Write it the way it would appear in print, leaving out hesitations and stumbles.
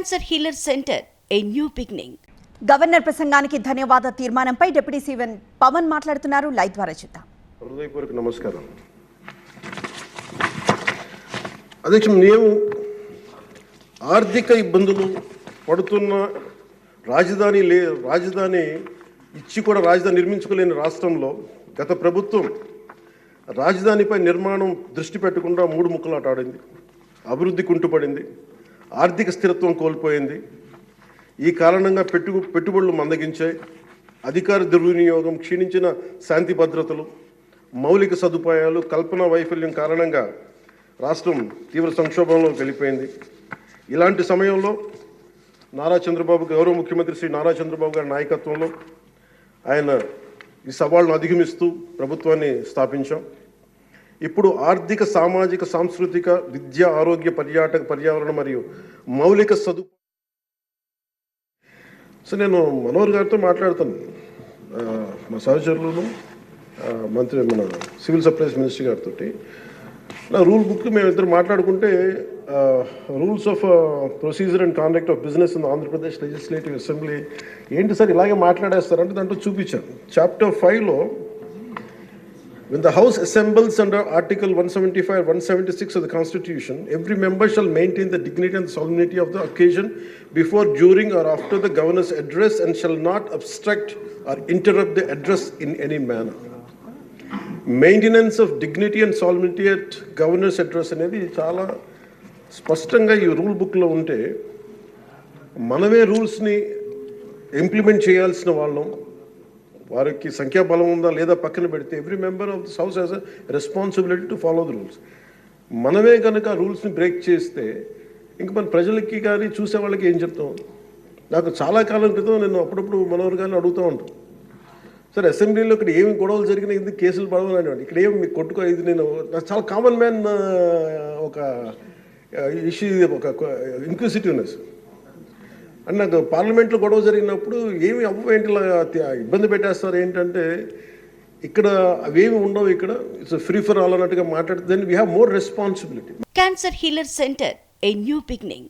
Cancer healer centre a new beginning. Governor ప్రసంగానికి ధన్యవాద తీర్మానంపై deputy CM Pawan మాట్లాడుతున్నారు. లైవ్ ద్వారా చూద్దాం. హృదయపూర్వక నమస్కారం. అధ్యక్ష, మేము ఆర్థిక ఇబ్బందులు పడుతున్న రాజధాని ఇచ్చి కూడా రాజధాని నిర్మించుకోలేని రాష్ట్రంలో గత ప్రభుత్వం రాజధానిపై నిర్మాణం దృష్టి పెట్టకుండా మూడు ముక్కలాట ఆడింది. అభివృద్ధి కుంటుపడింది, ఆర్థిక స్థిరత్వం కోల్పోయింది. ఈ కారణంగా పెట్టుబడులు మందగించాయి, అధికార దుర్వినియోగం, క్షీణించిన శాంతి భద్రతలు, మౌలిక సదుపాయాలు, కల్పనా వైఫల్యం కారణంగా రాష్ట్రం తీవ్ర సంక్షోభంలోకి వెళ్ళిపోయింది. ఇలాంటి సమయంలో గౌరవ ముఖ్యమంత్రి శ్రీ నారా చంద్రబాబు గారి నాయకత్వంలో ఆయన ఈ సవాళ్ళను అధిగమిస్తూ ప్రభుత్వాన్ని స్థాపించాం. ఇప్పుడు ఆర్థిక, సామాజిక, సాంస్కృతిక, విద్య, ఆరోగ్య, పర్యావరణ మరియు మౌలిక సదుపాయాలు. సో నేను మనోహర్ గారితో మాట్లాడుతాను, మా సహచరులను, మన సివిల్ సప్లైస్ మినిస్టర్ గారితో. నా రూల్ బుక్ మేము ఇద్దరు మాట్లాడుకుంటే rules of procedure and conduct of business in Andhra Pradesh legislative assembly ఏంటి సార్ ఇలాగే మాట్లాడేస్తారంటే దాంట్లో చూపించాను. చాప్టర్ 5లో when the House assembles under Article 175 or 176 of the Constitution, every member shall maintain the dignity and solemnity of the occasion before, during or after the Governor's address and shall not obstruct or interrupt the address in any manner. Maintenance of dignity and సాల్మిటీ at governors address అనేది చాలా స్పష్టంగా ఈ rule బుక్లో ఉంటే మనమే రూల్స్ని implement చేయాల్సిన వాళ్ళం. వారికి సంఖ్యాబలం ఉందా లేదా పక్కన పెడితే every member of this house has a responsibility to follow the rules. మనమే కనుక రూల్స్ని బ్రేక్ చేస్తే ఇంక మన ప్రజలకి కానీ చూసే వాళ్ళకి ఏం చెప్తాం? నాకు చాలా కాలం క్రితం నేను అప్పుడప్పుడు మనోహర్ గారిని అడుగుతూ ఉంటాను, సార్ అసెంబ్లీలో ఇక్కడ ఏమి గొడవలు జరిగినా ఎందుకు కేసులు పడవని, ఇక్కడ ఏమి మీకు కొట్టుకో, ఇది నేను నాకు చాలా కామన్ మ్యాన్ ఒక ఇష్యూ, ఒక ఇంక్విజిటివ్నెస్. అండ్ నాకు పార్లమెంట్లో గొడవ జరిగినప్పుడు ఏమి ఏంటి ఇబ్బంది పెట్టేస్తారు ఏంటంటే ఇక్కడ అవేమి ఉండవు, ఇక్కడ ఇట్స్ ఫ్రీ ఫర్ ఆల్ అన్నట్టుగా మాట్లాడితే then we have more responsibility. Cancer healer centre a new beginning.